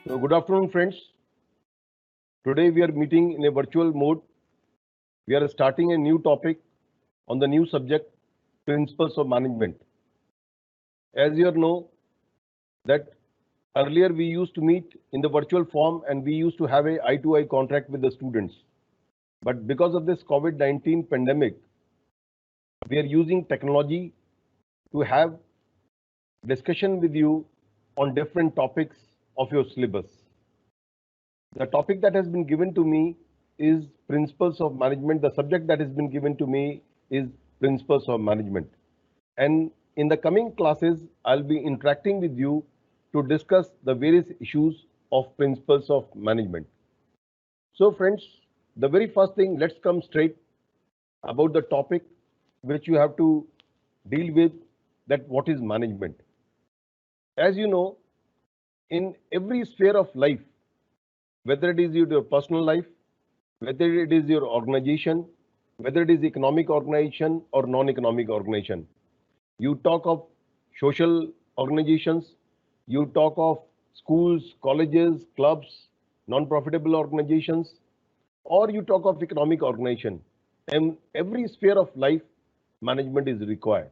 So good afternoon, friends. Today we are meeting in a virtual mode. We are starting a new topic on the new subject, principles of management. As you know, that earlier we used to meet in the virtual form and we used to have a eye-to-eye contact with the students. But because of this COVID-19 pandemic, we are using technology to have discussion with you on different topics of your syllabus. The topic that has been given to me is principles of management. The subject that has been given to me is principles of management. And in the coming classes, I'll be interacting with you to discuss the various issues of principles of management. So friends, the very first thing, let's come straight about the topic which you have to deal with, that what is management. As you know, in every sphere of life, whether it is your personal life, whether it is your organization, whether it is economic organization or non-economic organization. You talk of social organizations, you talk of schools, colleges, clubs, non-profitable organizations, or you talk of economic organization. In every sphere of life, management is required.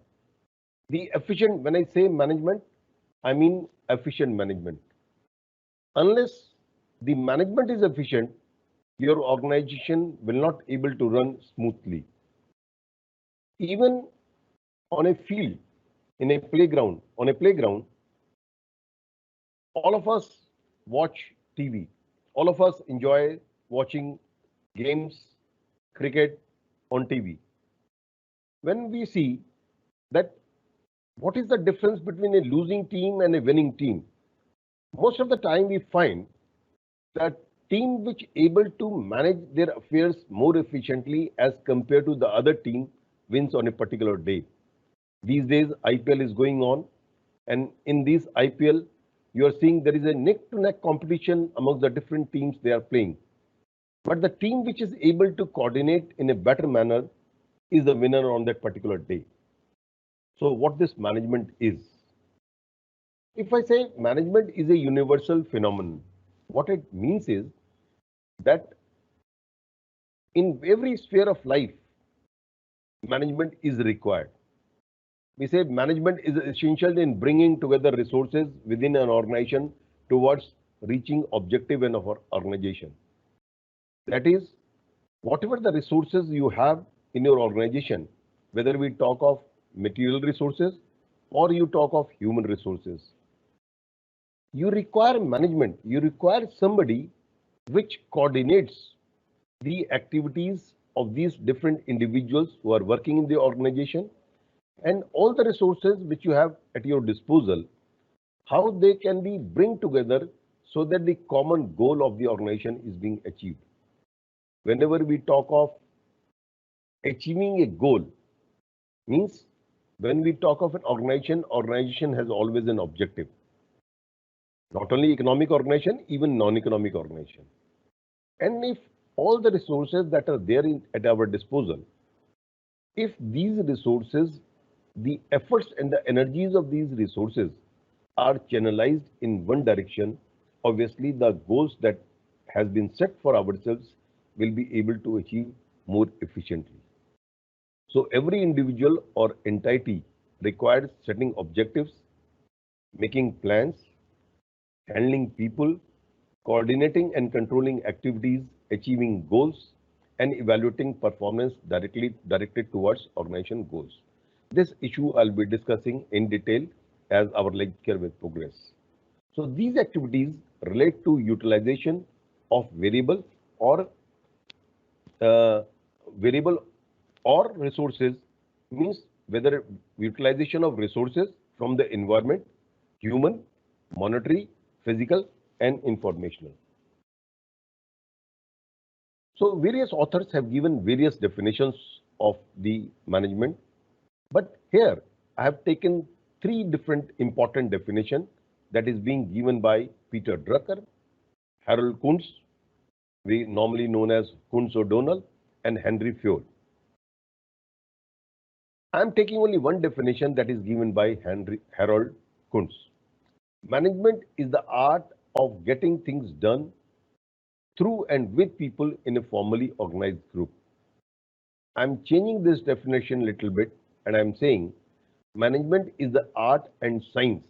The efficient, when I say management, I mean efficient management. Unless the management is efficient, your organization will not able to run smoothly. Even on a field, in a playground, all of us watch TV. All of us enjoy watching games, cricket on TV. When we see that what is the difference between a losing team and a winning team, most of the time we find that team which able to manage their affairs more efficiently as compared to the other team wins on a particular day. These days IPL is going on, and in this IPL you are seeing there is a neck to neck competition amongst the different teams they are playing. But the team which is able to coordinate in a better manner is the winner on that particular day. So what this management is? If I say management is a universal phenomenon, what it means is that in every sphere of life, management is required. We say management is essential in bringing together resources within an organization towards reaching objective in our organization. That is, whatever the resources you have in your organization, whether we talk of material resources or you talk of human resources, you require management. You require somebody which coordinates the activities of these different individuals who are working in the organization, and all the resources which you have at your disposal, how they can be bring together so that the common goal of the organization is being achieved. Whenever we talk of achieving a goal, means when we talk of an organization has always an objective. Not only economic organization, even non-economic organization. And if all the resources that are there at our disposal, if these resources, the efforts and the energies of these resources are channelized in one direction, obviously the goals that has been set for ourselves will be able to achieve more efficiently. So every individual or entity requires setting objectives, making plans, handling people, coordinating and controlling activities, achieving goals, and evaluating performance directed towards organization goals. This issue I'll be discussing in detail as our lecture will progress. So these activities relate to utilization of or uh, variable or resources, means whether utilization of resources from the environment, human, monetary, physical, and informational. So various authors have given various definitions of the management, but here I have taken three different important definitions that is being given by Peter Drucker, Harold Kuntz, we normally known as Kuntz O'Donnell, and Henry Fayol. I am taking only one definition that is given by Harold Kuntz. Management is the art of getting things done through and with people in a formally organized group. I'm changing this definition a little bit and I'm saying management is the art and science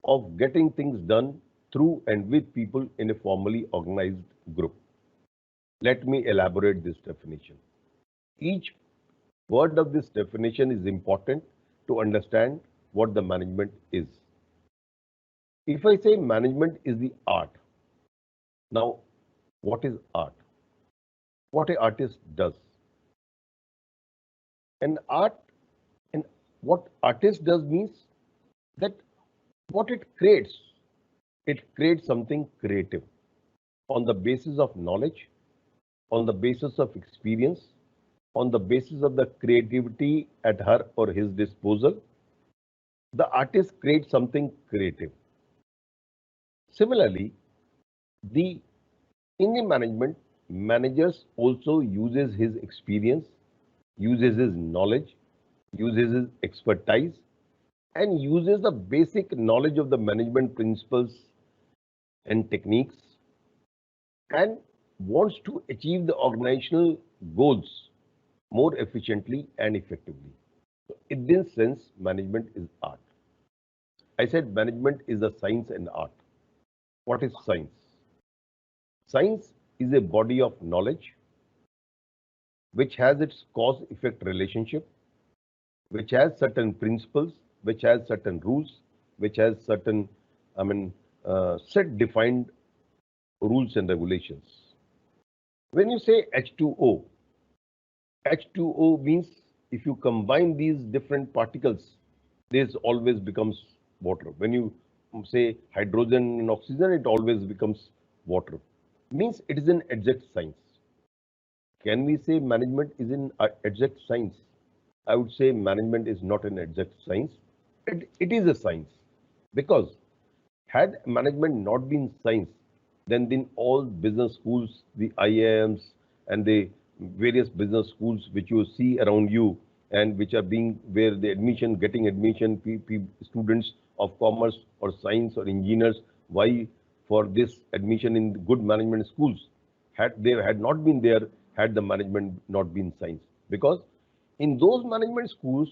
of getting things done through and with people in a formally organized group. Let me elaborate this definition. Each word of this definition is important to understand what the management is. If I say management is the art, now what is art? What an artist does. An art, and what artist does means that what it creates something creative on the basis of knowledge, on the basis of experience, on the basis of the creativity at her or his disposal. The artist creates something creative. Similarly, the in the management, managers also uses his experience, uses his knowledge, uses his expertise, and uses the basic knowledge of the management principles and techniques and wants to achieve the organizational goals more efficiently and effectively. So in this sense, management is art. I said management is a science and art. What is science? Science is a body of knowledge which has its cause-effect relationship, which has certain principles, which has certain rules, which has certain, set defined rules and regulations. When you say H2O, H2O means if you combine these different particles, this always becomes water. When you say hydrogen and oxygen, it always becomes water. Means it is an exact science. Can we say management is an exact science? I would say management is not an exact science. It is a science because had management not been science, then all business schools, the IIMs and the various business schools which you see around you and which are being where the getting admission, students of commerce or science or engineers, why for this admission in good management schools, had they had not been there, had the management not been science. Because in those management schools,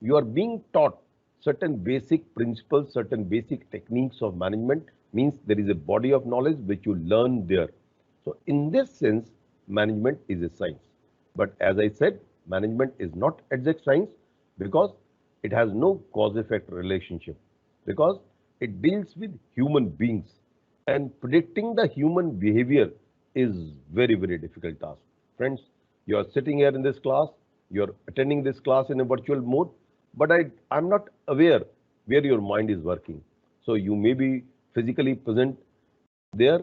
you are being taught certain basic principles, certain basic techniques of management, means there is a body of knowledge which you learn there. So in this sense, management is a science. But as I said, management is not exact science because it has no cause-effect relationship, because it deals with human beings and predicting the human behavior is very, very difficult task. Friends, you are sitting here in this class, you are attending this class in a virtual mode, but I'm not aware where your mind is working. So you may be physically present there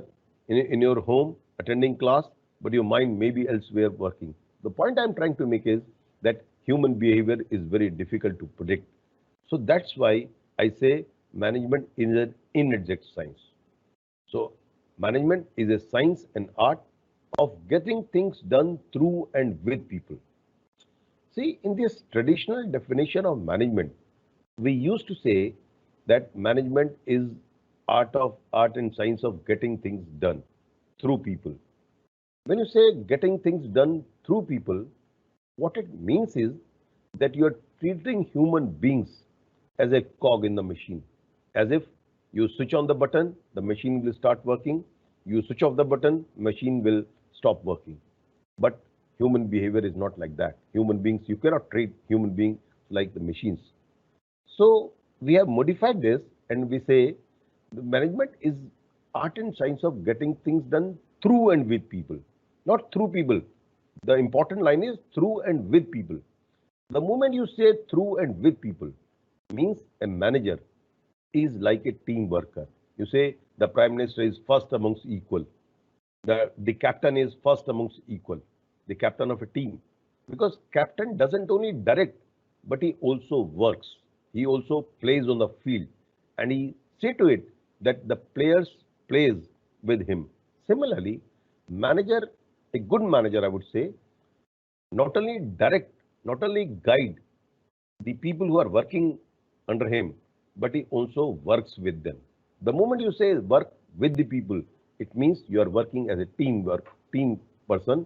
in your home attending class, but your mind may be elsewhere working. The point I'm trying to make is that human behavior is very difficult to predict. So that's why I say management is an inexact science. So management is a science and art of getting things done through and with people. See, in this traditional definition of management, we used to say that management is art and science of getting things done through people. When you say getting things done through people, what it means is that you are treating human beings as a cog in the machine, as if you switch on the button, the machine will start working. You switch off the button, machine will stop working. But human behavior is not like that. Human beings, you cannot treat human beings like the machines. So we have modified this and we say the management is art and science of getting things done through and with people, not through people. The important line is through and with people. The moment you say through and with people, means a manager is like a team worker. You say the prime minister is first amongst equal. The captain is first amongst equal. The captain of a team. Because captain doesn't only direct, but he also works. He also plays on the field. And he see to it that the players plays with him. Similarly, manager, a good manager, I would say, not only direct, not only guide the people who are working under him, but he also works with them. The moment you say work with the people. It means you are working as a team person,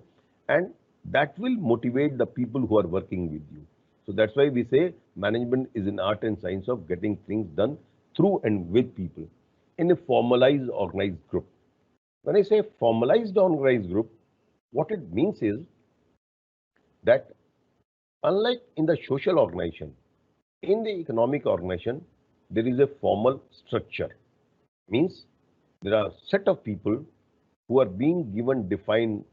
and that will motivate the people who are working with you. So that's why we say management is an art and science of getting things done through and with people in a formalized, organized group. When I say formalized, organized group, what it means is that unlike in the social organization, in the economic organization, there is a formal structure. Means there are a set of people who are being given defined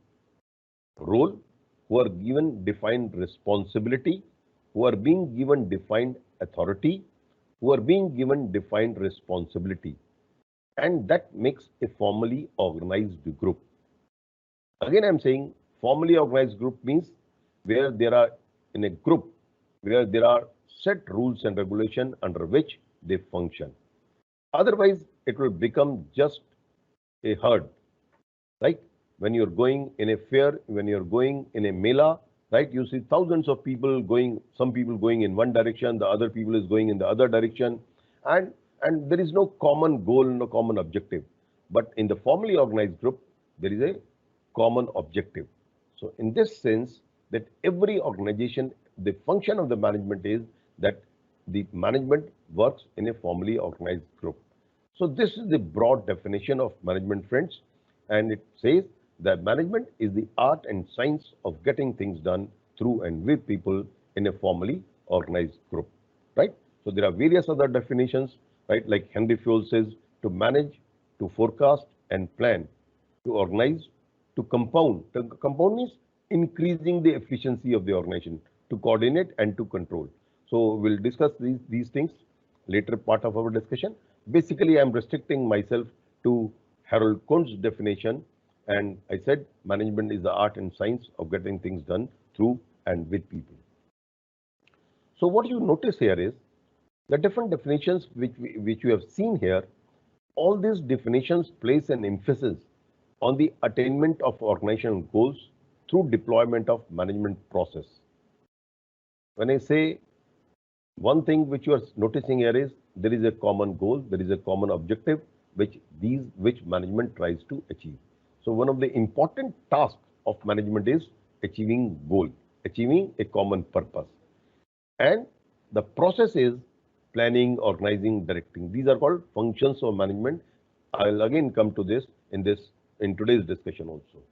role, who are given defined responsibility, who are being given defined authority, who are being given defined responsibility. And that makes a formally organized group. Again, I'm saying formally organized group means where there are in a group where there are set rules and regulation under which they function. Otherwise, it will become just a herd, right? When you're going in a fair, when you're going in a mela, right? You see thousands of people going, some people going in one direction, the other people is going in the other direction, and there is no common goal, no common objective. But in the formally organized group, there is a common objective. So in this sense, that every organization, the function of the management is that the management works in a formally organized group. So this is the broad definition of management, friends, and it says that management is the art and science of getting things done through and with people in a formally organized group, right? So there are various other definitions, right? Like Henry Fayol says, to manage, to forecast and plan, to organize, to compound. To compound means increasing the efficiency of the organization, to coordinate and to control. So we'll discuss these things later part of our discussion. Basically, I'm restricting myself to Harold Kuhn's definition, and I said management is the art and science of getting things done through and with people. So what you notice here is the different definitions which you have seen here. All these definitions place an emphasis on the attainment of organizational goals through deployment of management process. When I say one thing which you are noticing here is there is a common goal, there is a common objective which management tries to achieve. So one of the important tasks of management is achieving goal, achieving a common purpose. And the process is planning, organizing, directing. These are called functions of management. I'll again come to this in today's discussion also.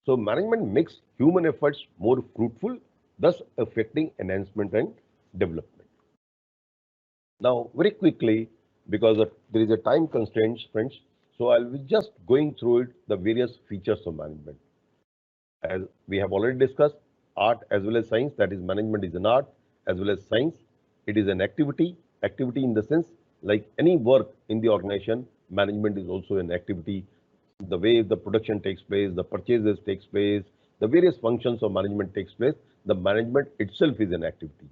So management makes human efforts more fruitful, thus affecting enhancement and development. Now, very quickly, because there is a time constraint, friends, so I'll be just going through it, the various features of management. As we have already discussed, art as well as science, that is management is an art as well as science. It is an activity in the sense like any work in the organization, management is also an activity. The way the production takes place, the purchases takes place, the various functions of management takes place, the management itself is an activity.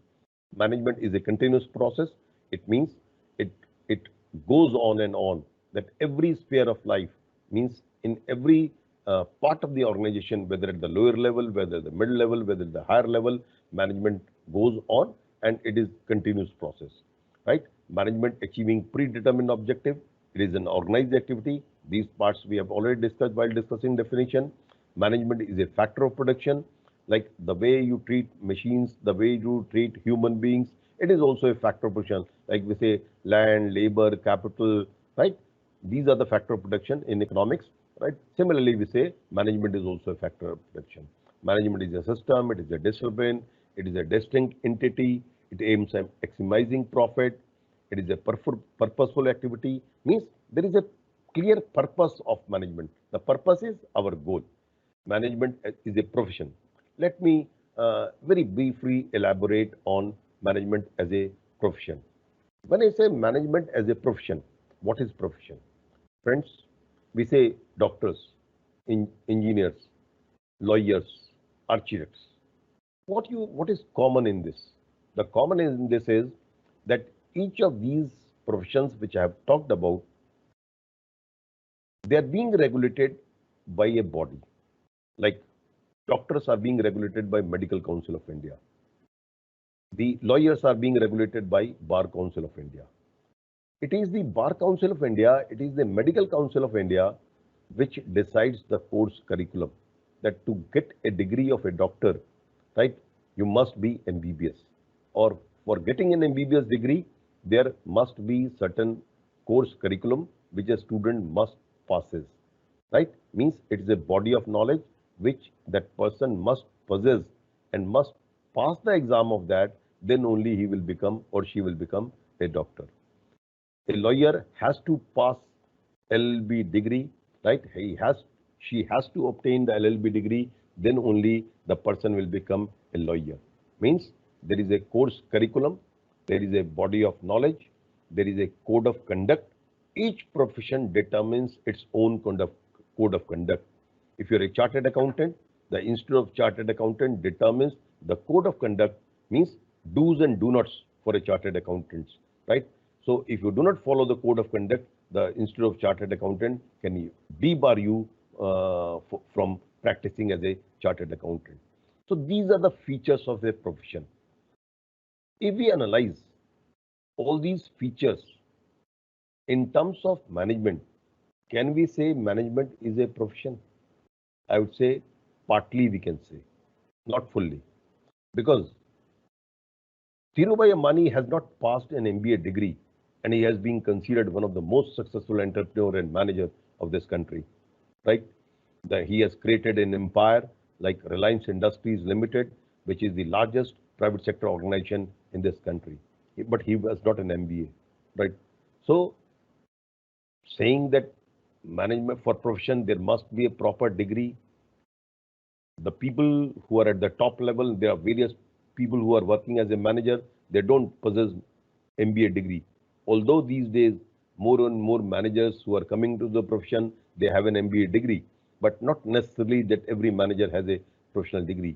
Management is a continuous process. It means it goes on and on. That every sphere of life means in every part of the organization, whether at the lower level, whether the middle level, whether at the higher level, management goes on and it is continuous process, right? Management achieving predetermined objective. It is an organized activity. These parts we have already discussed while discussing definition. Management is a factor of production, like the way you treat machines, the way you treat human beings, it is also a factor of production. Like we say land, labor, capital, right? These are the factor of production in economics, right? Similarly, we say management is also a factor of production. Management is a system, it is a discipline, it is a distinct entity, it aims at maximizing profit, it is a purposeful activity, means there is a clear purpose of management. The purpose is our goal. Management is a profession. Let me very briefly elaborate on management as a profession. When I say management as a profession, what is profession? Friends, we say doctors, engineers, lawyers, architects. What is common in this? The common in this is that each of these professions which I have talked about, they are being regulated by a body. Like doctors are being regulated by Medical Council of India. The lawyers are being regulated by Bar Council of India. It is the Bar Council of India, it is the Medical Council of India which decides the course curriculum. That to get a degree of a doctor, right, you must be MBBS. Or for getting an MBBS degree, there must be certain course curriculum which a student must passes. Right? Means it is a body of knowledge which that person must possess and must pass the exam of that, then only he will become or she will become a doctor. A lawyer has to pass LLB degree, right? She has to obtain the LLB degree, then only the person will become a lawyer. Means there is a course curriculum, there is a body of knowledge, there is a code of conduct. Each profession determines its own code of conduct. If you're a chartered accountant, the Institute of Chartered Accountant determines the code of conduct, means do's and do nots for a chartered accountant, right? So if you do not follow the code of conduct, the Institute of Chartered Accountant can debar you from practicing as a chartered accountant. So these are the features of a profession. If we analyze all these features in terms of management, can we say management is a profession? I would say partly we can say, not fully. Because Dhirubhai Ambani has not passed an MBA degree and he has been considered one of the most successful entrepreneur and manager of this country, right? That he has created an empire like Reliance Industries Limited, which is the largest private sector organization in this country. But he was not an MBA, right? So saying that management for profession, there must be a proper degree. The people who are at the top level, there are various people who are working as a manager, they don't possess MBA degree. Although these days, more and more managers who are coming to the profession, they have an MBA degree, but not necessarily that every manager has a professional degree.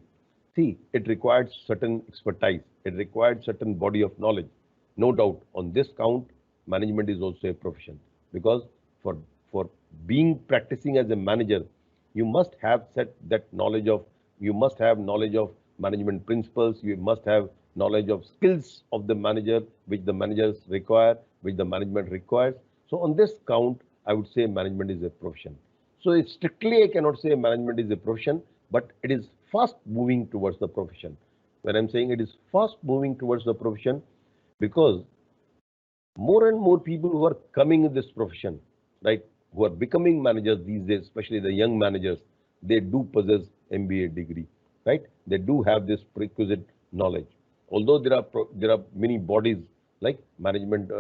See, it required certain expertise, it required certain body of knowledge. No doubt, on this count, management is also a profession because for for being practicing as a manager, you must have set that knowledge of, you must have knowledge of management principles, you must have knowledge of skills of the manager, which the managers require, which the management requires. So on this count, I would say management is a profession. So strictly, I cannot say management is a profession, but it is fast moving towards the profession. When I'm saying it is fast moving towards the profession, because more and more people who are coming in this profession, right, who are becoming managers these days, especially the young managers, they do possess MBA degree, right? They do have this prerequisite knowledge. Although there are many bodies like management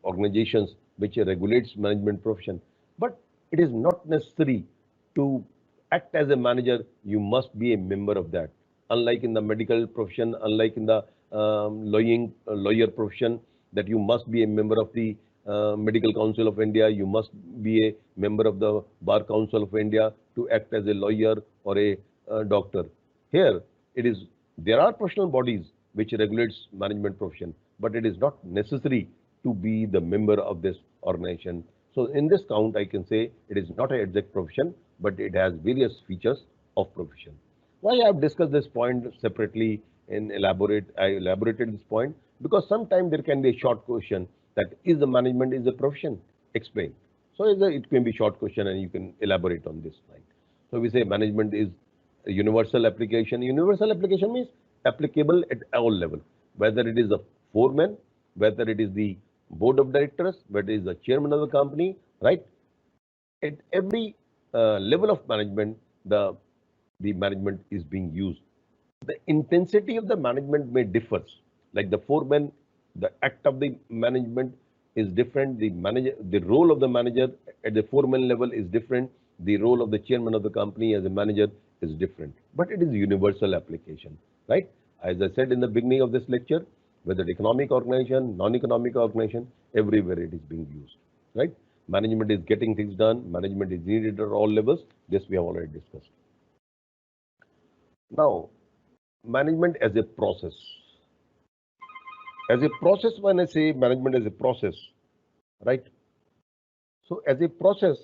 organizations which regulates management profession, but it is not necessary to act as a manager. You must be a member of that. Unlike in the medical profession, unlike in the lawyer profession, that you must be a member of the Medical Council of India, you must be a member of the Bar Council of India to act as a lawyer or a doctor. Here, it is there are professional bodies which regulates management profession, but it is not necessary to be the member of this organization. So in this count, I can say it is not an exact profession, but it has various features of profession. Why I have discussed this point separately and I elaborated this point because sometimes there can be a short question that is the management is a profession? Explain. So it can be short question and you can elaborate on this line. So we say management is a universal application. Universal application means applicable at all level, whether it is a foreman, whether it is the board of directors, whether it is the chairman of the company, right? At every level of management, the management is being used. The intensity of the management may differ. Like the foreman, the act of the management is different. The role of the manager at the foreman level is different. The role of the chairman of the company as a manager is different. But it is universal application, right? As I said in the beginning of this lecture, whether economic organization, non-economic organization, everywhere it is being used, right? Management is getting things done. Management is needed at all levels. This we have already discussed. Now, management as a process. As a process, when I say management as a process, right? So as a process,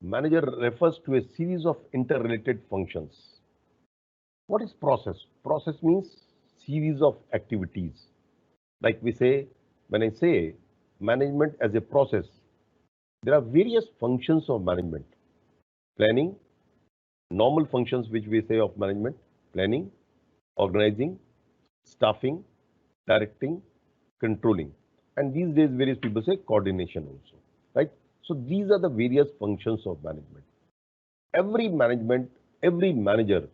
manager refers to a series of interrelated functions. What is process? Process means series of activities. Like we say, when I say management as a process, there are various functions of management. Planning, normal functions which we say of management, planning, organizing, staffing, directing, controlling. And these days, various people say coordination also, right? So these are the various functions of management. Every management, every manager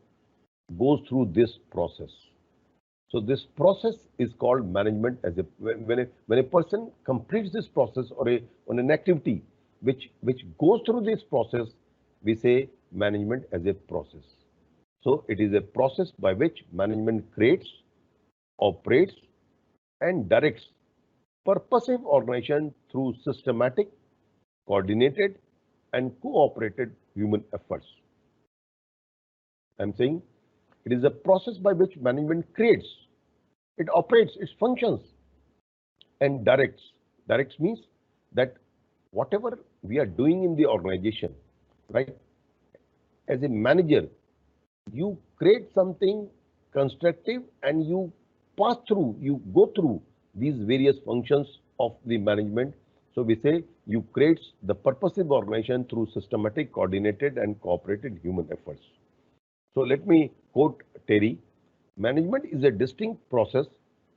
goes through this process. So this process is called management as a when a person completes this process or on an activity which goes through this process, we say management as a process. So it is a process by which management creates, operates, and directs purposive organization through systematic, coordinated, and cooperated human efforts. I'm saying it is a process by which management creates, it operates, it functions, and directs. Directs means that whatever we are doing in the organization, right? As a manager, you create something constructive and you pass through, you go through these various functions of the management. So we say you create the purposive organization through systematic, coordinated, and cooperated human efforts. So let me quote Terry. Management is a distinct process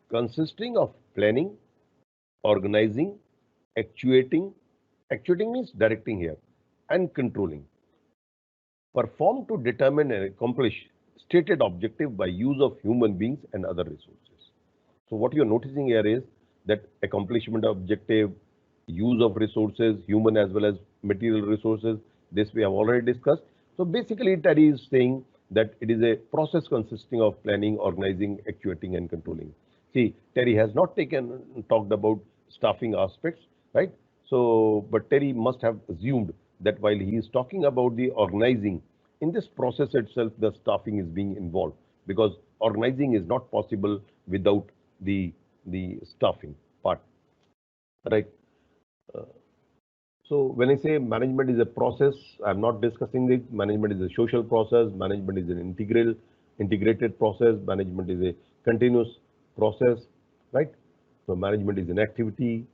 consisting of planning, organizing, actuating, actuating means directing here, and controlling, performed to determine and accomplish stated objective by use of human beings and other resources. So what you're noticing here is that accomplishment of objective, use of resources, human as well as material resources, this we have already discussed. So basically Terry is saying that it is a process consisting of planning, organizing, actuating, and controlling. See, Terry has not talked about staffing aspects, right? So, but Terry must have assumed that while he is talking about the organizing, in this process itself, the staffing is being involved because organizing is not possible without the staffing part, right? Uh, so when I say management is a process, I'm not discussing it. Management is a social process. Management is an integrated process. Management is a continuous process, right? So management is an activity.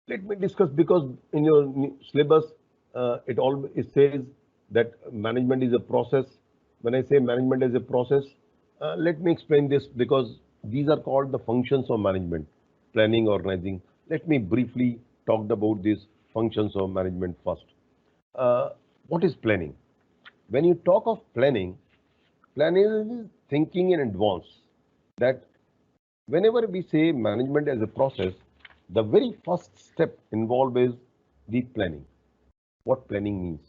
Let me discuss because in your syllabus, it says that management is a process. When I say management is a process, let me explain this because these are called the functions of management, planning, organizing. Let me briefly talk about these functions of management first. What is planning? When you talk of planning, planning is thinking in advance. That whenever we say management as a process, the very first step involved is the planning. What planning means?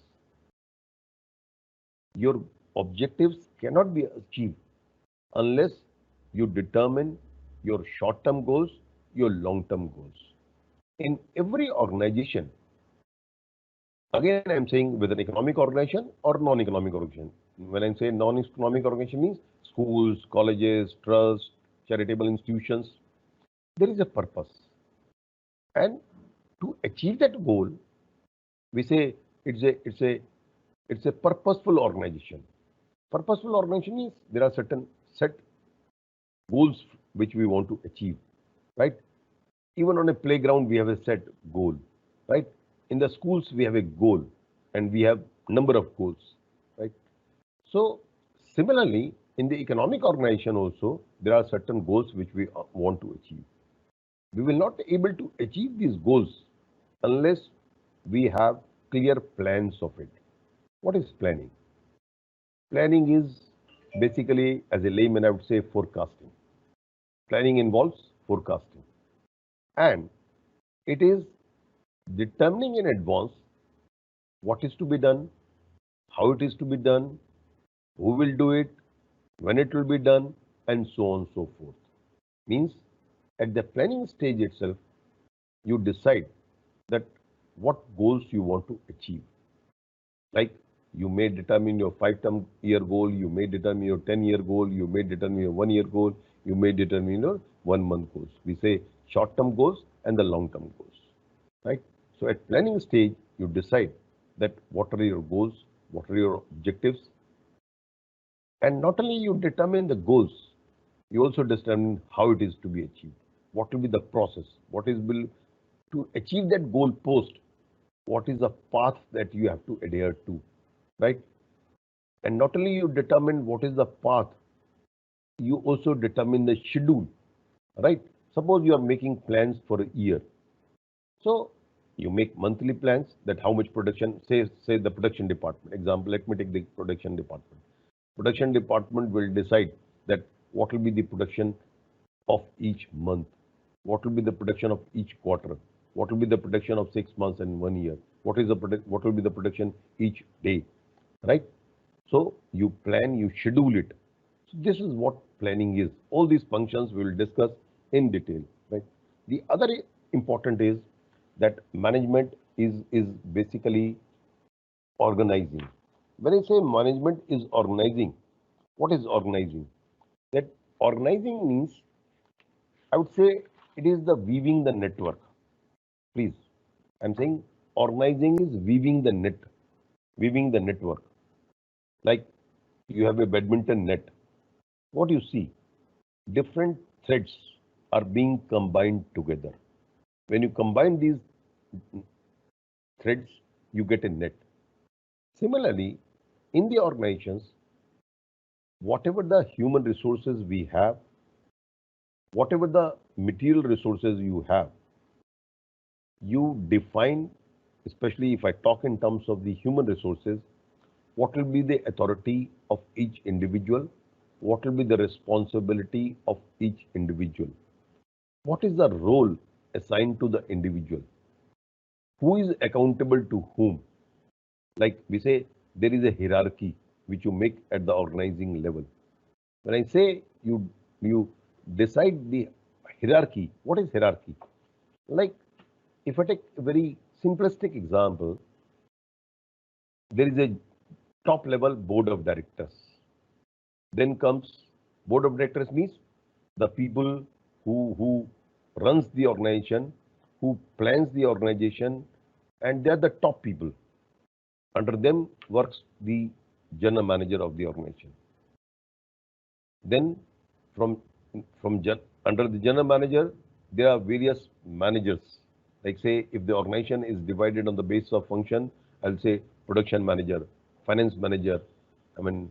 Your objectives cannot be achieved unless you determine your short-term goals, your long-term goals. In every organization, again I'm saying with an economic organization or non-economic organization. When I say non-economic organization means schools, colleges, trusts, charitable institutions, there is a purpose. And to achieve that goal, we say it's a purposeful organization. Purposeful organization means there are certain set goals which we want to achieve, right? Even on a playground, we have a set goal, right? In the schools, we have a goal and we have number of goals, right? So similarly, in the economic organization also, there are certain goals which we want to achieve. We will not be able to achieve these goals unless we have clear plans of it. What is planning? Planning is basically, as a layman, I would say forecasting. Planning involves forecasting. And it is determining in advance what is to be done, how it is to be done, who will do it, when it will be done, and so on and so forth. Means at the planning stage itself, you decide that what goals you want to achieve. Like you may determine your 5-year goal, you may determine your 10-year goal, you may determine your 1-year goal, you may determine your 1-month goals. We say short-term goals and the long-term goals, right? So at planning stage, you decide that what are your goals, what are your objectives, and not only you determine the goals, you also determine how it is to be achieved. what will be the process, what is will to achieve that goal post, what is the path that you have to adhere to, right? And not only you determine what is the path, you also determine the schedule, right? Suppose you are making plans for a year. So you make monthly plans that how much production, say the production department. Example, let me take the production department. Production department will decide that what will be the production of each month, what will be the production of each quarter, what will be the production of 6 months and 1 year, what will be the production each day, right? So you plan, you schedule it. So this is what planning is. All these functions we will discuss in detail, right? The other important is that management is basically organizing. When I say management is organizing, what is organizing? That organizing means, I would say, it is the weaving the network. Please, I'm saying organizing is weaving the network. Like you have a badminton net. What you see, different threads are being combined together. When you combine these threads, you get a net. Similarly, in the organizations, whatever the human resources we have, whatever the material resources you have, you define, especially if I talk in terms of the human resources, what will be the authority of each individual, what will be the responsibility of each individual, what is the role assigned to the individual, who is accountable to whom. Like we say, there is a hierarchy which you make at the organizing level. When I say you decide the hierarchy, what is hierarchy? Like if I take a very simplistic example, there is a top level board of directors. Then comes board of directors means the people who runs the organization, who plans the organization, and they are the top people. Under them works the general manager of the organization. Then from under the general manager, there are various managers. Like say, if the organization is divided on the basis of function, I'll say production manager, finance manager, I mean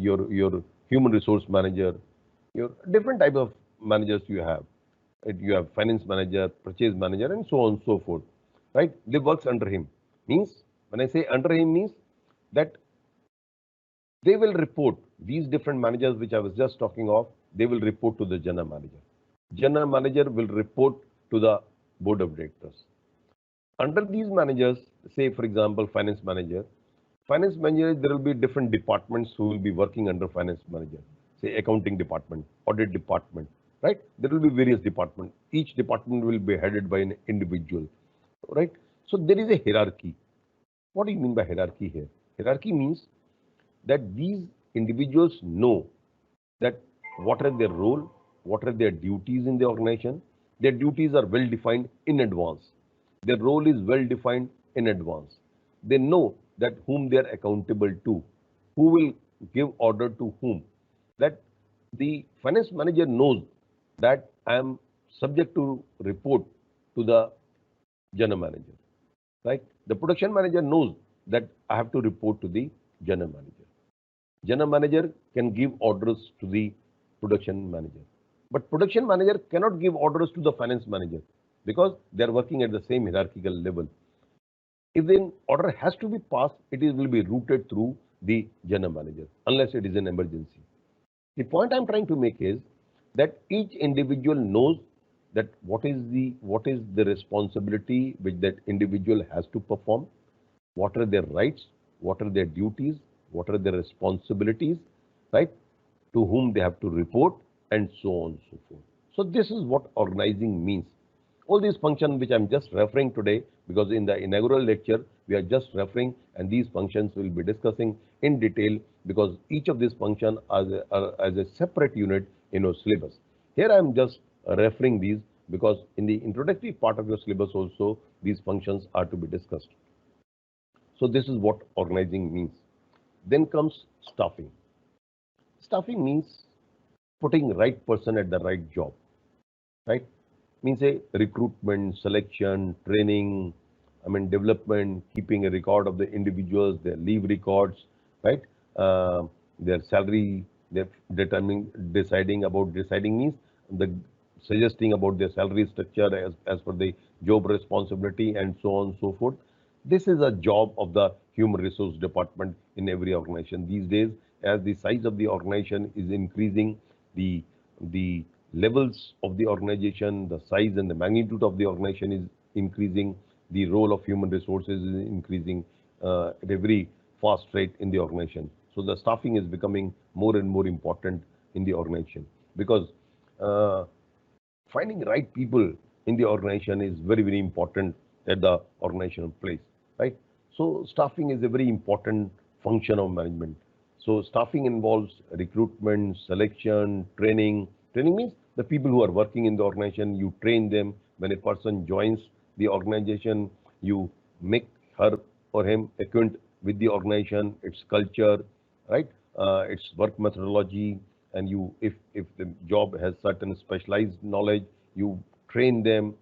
your human resource manager, your different type of managers you have. You have finance manager, purchase manager, and so on and so forth. Right? They works under him. Means when I say under him means that they will report, these different managers which I was just talking of, they will report to the general manager. General manager will report to the board of directors. Under these managers, say for example, finance manager, there will be different departments who will be working under finance manager. Say accounting department, audit department, right? There will be various departments. Each department will be headed by an individual, right? So there is a hierarchy. What do you mean by hierarchy here? Hierarchy means that these individuals know that what are their role, what are their duties in the organization. Their duties are well defined in advance. Their role is well defined in advance. They know that whom they are accountable to, who will give order to whom. That the finance manager knows that I am subject to report to the general manager, right? The production manager knows that I have to report to the general manager. General manager can give orders to the production manager. But production manager cannot give orders to the finance manager because they are working at the same hierarchical level. If an order has to be passed, will be routed through the general manager unless it is an emergency. The point I'm trying to make is that each individual knows that what is the responsibility which that individual has to perform, what are their rights, what are their duties, what are their responsibilities, right? To whom they have to report, and so on and so forth. So this is what organizing means. All these functions which I'm just referring today, because in the inaugural lecture, we are just referring, and these functions will be discussing in detail because each of these functions are as a separate unit in your syllabus. Here I'm just referring these because in the introductory part of your syllabus also, these functions are to be discussed. So this is what organizing means. Then comes staffing. Staffing means putting right person at the right job, right? means a recruitment, selection, training, development, keeping a record of the individuals, their leave records, right? Uh, their salary, their deciding means the suggesting about their salary structure as per the job responsibility and so on and so forth. This is a job of the human resource department in every organization these days. As the size of the organization is increasing, the the levels of the organization, the size and the magnitude of the organization is increasing. The role of human resources is increasing at a very fast rate in the organization. So the staffing is becoming more and more important in the organization because uh, finding right people in the organization is very, very important at the organizational place, right? So staffing is a very important function of management. So staffing involves recruitment, selection, training. Training means the people who are working in the organization, you train them. When a person joins the organization, you make her or him acquaint with the organization, its culture, right? Its work methodology, and you, if the job has certain specialized knowledge, you train them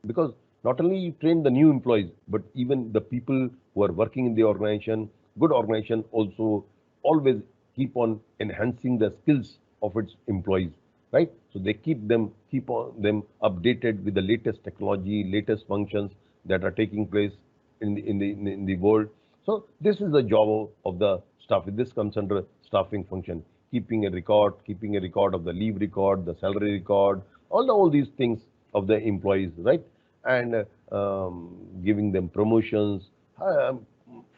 because not only you train the new employees, but even the people who are working in the organization. Good organization also always keep on enhancing the skills of its employees, right? So they keep on them updated with the latest technology, latest functions that are taking place in the world. So this is the job of the staff. This comes under staffing function, keeping a record of the leave record, the salary record, all these things of the employees, right? And giving them promotions,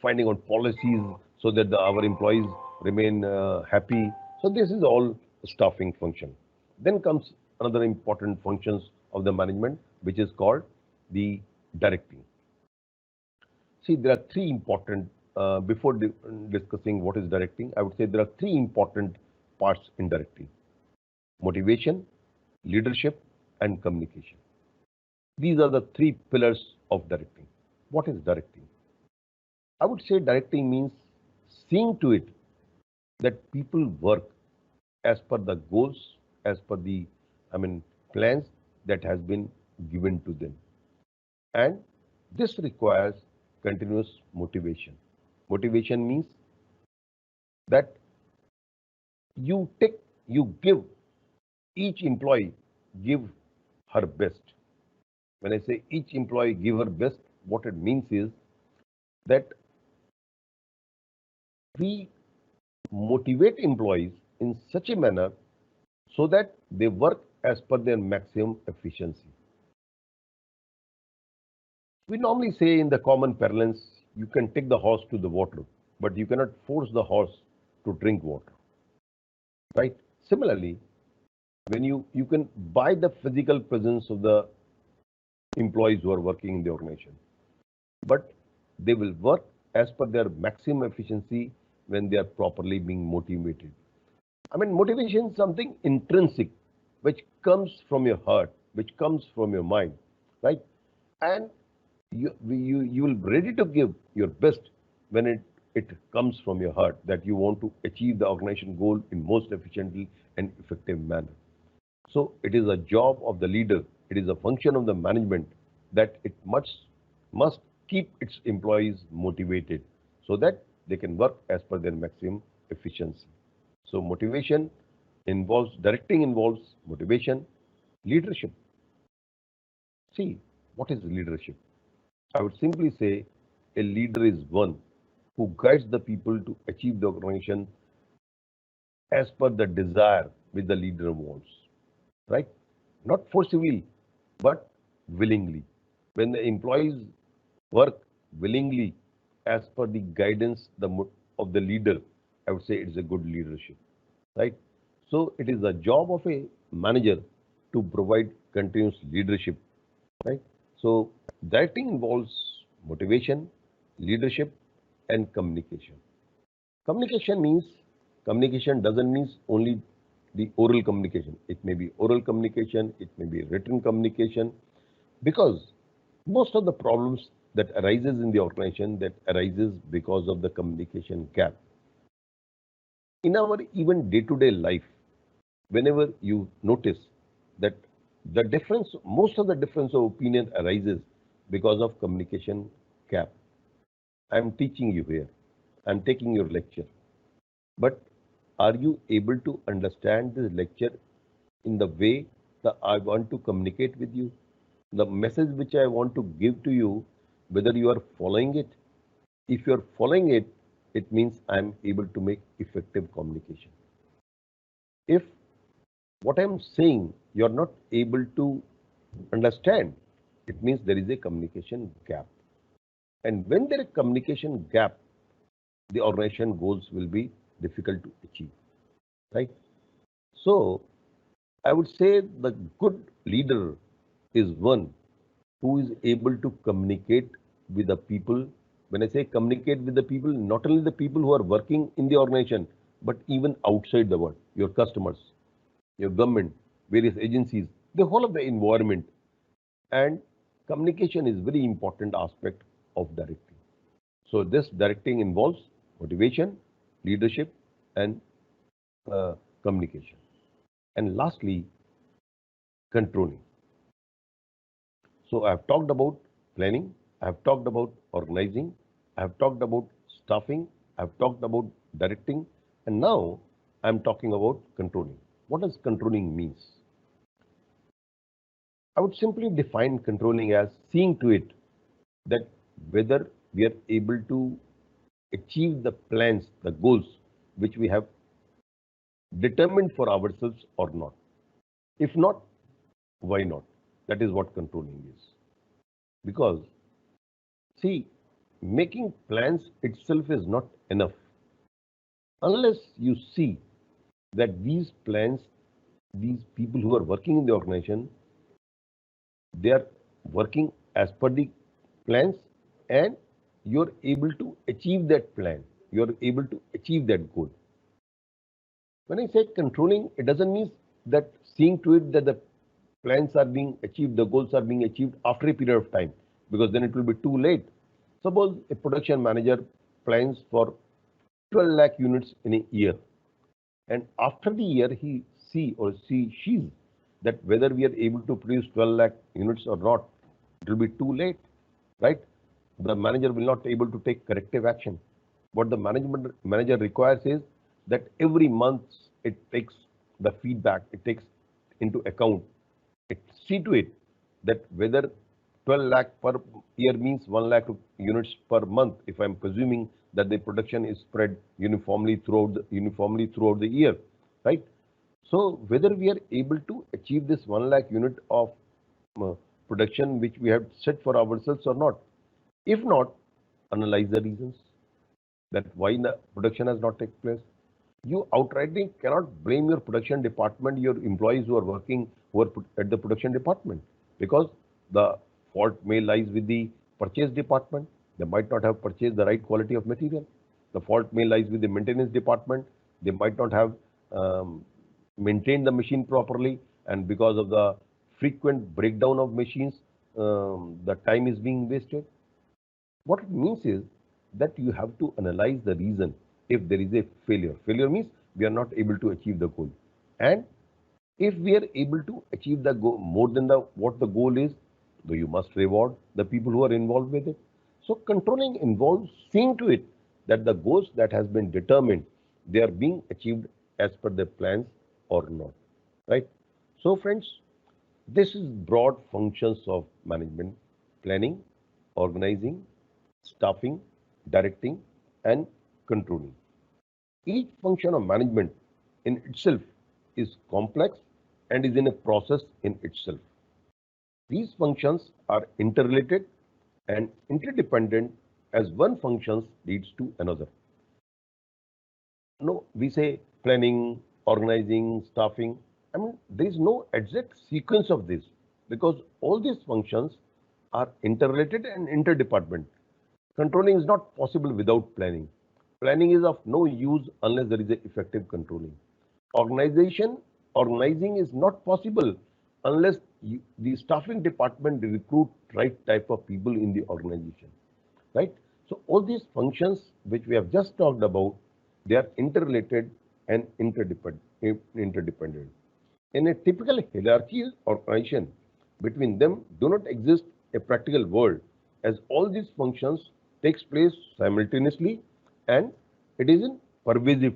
finding out policies so that our employees remain happy. So this is all staffing function. Then comes another important functions of the management, which is called the directing. See, there are three important, before discussing what is directing, I would say there are three important parts in directing: motivation, leadership, and communication. These are the three pillars of directing. What is directing? I would say directing means seeing to it that people work as per the goals, as per the, I mean, plans that has been given to them. And this requires continuous motivation. Motivation means that you take, you give each employee give her best. When I say each employee give her best, what it means is that we motivate employees in such a manner so that they work as per their maximum efficiency. We normally say in the common parlance, you can take the horse to the water, but you cannot force the horse to drink water, right? Similarly, when you can buy the physical presence of the employees who are working in the organization, but they will work as per their maximum efficiency when they are properly being motivated. I mean, motivation is something intrinsic, which comes from your heart, which comes from your mind, right? And you will be ready to give your best when it comes from your heart that you want to achieve the organization goal in most efficiently and effective manner. So it is a job of the leader, it is a function of the management that it must keep its employees motivated so that they can work as per their maximum efficiency. So directing involves motivation, leadership. See, what is leadership? I would simply say a leader is one who guides the people to achieve the organization as per the desire which the leader wants, right? Not forcibly, but willingly. When the employees work willingly as per the guidance of the leader, I would say it is a good leadership, right? So it is the job of a manager to provide continuous leadership, right? So directing involves motivation, leadership, and communication. Communication doesn't mean only the oral communication. It may be oral communication, it may be written communication, because most of the problems that arises in the organization that arises because of the communication gap. In our even day-to-day life, whenever you notice that The difference, most of the difference of opinion arises because of communication gap. I'm teaching you here. I'm taking your lecture. But are you able to understand this lecture in the way that I want to communicate with you? The message which I want to give to you, whether you are following it. If you are following it, it means I'm able to make effective communication. If what I'm saying you're not able to understand, it means there is a communication gap. And when there is a communication gap, the organization goals will be difficult to achieve, right? So I would say the good leader is one who is able to communicate with the people. When I say communicate with the people, not only the people who are working in the organization, but even outside the world, your customers, your government, various agencies, the whole of the environment. And communication is very important aspect of directing. So this directing involves motivation, leadership, and communication. And lastly, controlling. So I have talked about planning, I have talked about organizing, I have talked about staffing, I have talked about directing, and now I am talking about controlling. What does controlling means? I would simply define controlling as seeing to it that whether we are able to achieve the plans, the goals which we have determined for ourselves or not. If not, why not? That is what controlling is. Because, see, making plans itself is not enough unless you see that these plans, these people who are working in the organization, they are working as per the plans and you're able to achieve that plan. You're able to achieve that goal. When I say controlling, it doesn't mean that seeing to it that the plans are being achieved, the goals are being achieved after a period of time, because then it will be too late. Suppose a production manager plans for 12 lakh units in a year, and after the year he see or she's that whether we are able to produce 12 lakh units or not, it will be too late, right? The manager will not able to take corrective action. What the management manager requires is that every month it takes the feedback, it takes into account, it see to it that whether 12 lakh per year means 1 lakh units per month, if I'm presuming that the production is spread uniformly throughout the year, right? So whether we are able to achieve this 1 lakh unit of uh, production which we have set for ourselves or not. If not, analyze the reasons that why the production has not taken place. You outrightly cannot blame your production department, your employees who are working, who are at the production department, because the fault may lies with the purchase department. They might not have purchased the right quality of material. The fault may lies with the maintenance department. They might not have maintained the machine properly, and because of the frequent breakdown of machines, the time is being wasted. What it means is that you have to analyze the reason if there is a failure. Failure means we are not able to achieve the goal. And if we are able to achieve the goal more than the what the goal is, though you must reward the people who are involved with it. So controlling involves seeing to it that the goals that has been determined, they are being achieved as per the plans or not. Right? So friends, this is broad functions of management: planning, organizing, staffing, directing, and controlling. Each function of management in itself is complex and is in a process in itself. These functions are interrelated and interdependent as one function leads to another. No, we say planning, organizing, staffing. I mean, there is no exact sequence of this because all these functions are interrelated and interdependent. Controlling is not possible without planning. Planning is of no use unless there is a effective controlling. Organization, organizing is not possible unless the staffing department recruit right type of people in the organization, right? So all these functions which we have just talked about, they are interrelated and interdependent. In a typical hierarchical organization, between them do not exist a practical world, as all these functions takes place simultaneously and it is in pervasive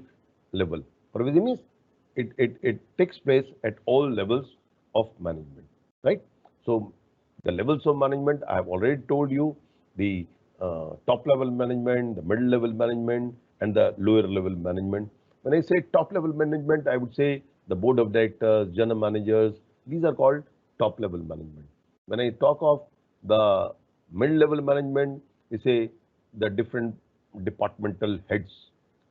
level. Pervasive means it takes place at all levels of management, right? So the levels of management, I have already told you, the top level management, the middle level management, and the lower level management. When I say top level management, I would say the board of directors, general managers, these are called top level management. When I talk of the mid level management, we say the different departmental heads,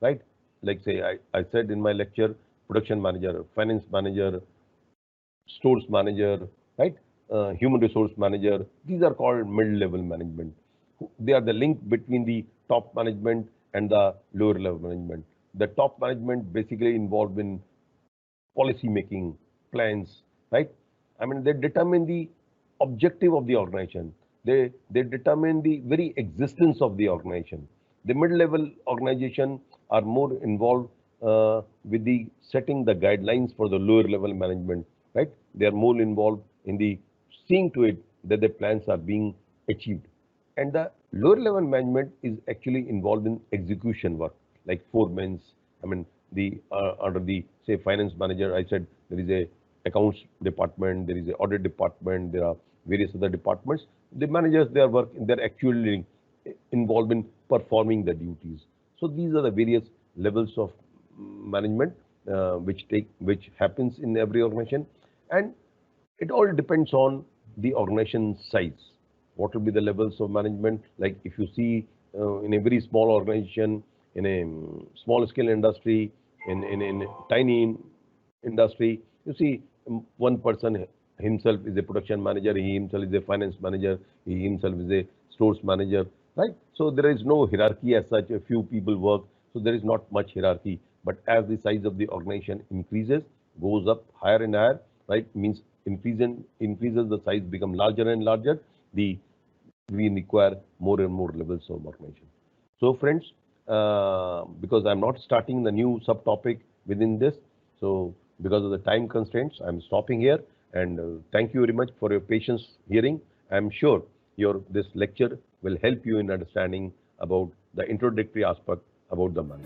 right? Like say, I said in my lecture, production manager, finance manager, stores manager, right? Human resource manager. These are called mid-level management. They are the link between the top management and the lower level management. The top management basically involved in policy making, plans, right? I mean, they determine the objective of the organization. They determine the very existence of the organization. The mid-level organization are more involved with the setting the guidelines for the lower level management, right? They are more involved in the seeing to it that the plans are being achieved. And the lower level management is actually involved in execution work, like foremans. I mean, the under the say finance manager, I said there is a accounts department, there is a audit department, there are various other departments. The managers, they are working, they're actually involved in performing the duties. So these are the various levels of management which happens in every organization, and it all depends on the organization size. What will be the levels of management? Like if you see in a very small organization, in a small scale industry, in a tiny industry, you see one person himself is a production manager, he himself is a finance manager, he himself is a stores manager, right? So there is no hierarchy as such. A few people work, so there is not much hierarchy. But as the size of the organization increases, goes up higher and higher, right? Means increases the size, become larger and larger. The we require more and more levels of organization. So friends, because I'm not starting the new subtopic within this, so because of the time constraints, I'm stopping here. And thank you very much for your patience hearing. I'm sure this lecture will help you in understanding about the introductory aspect about the money.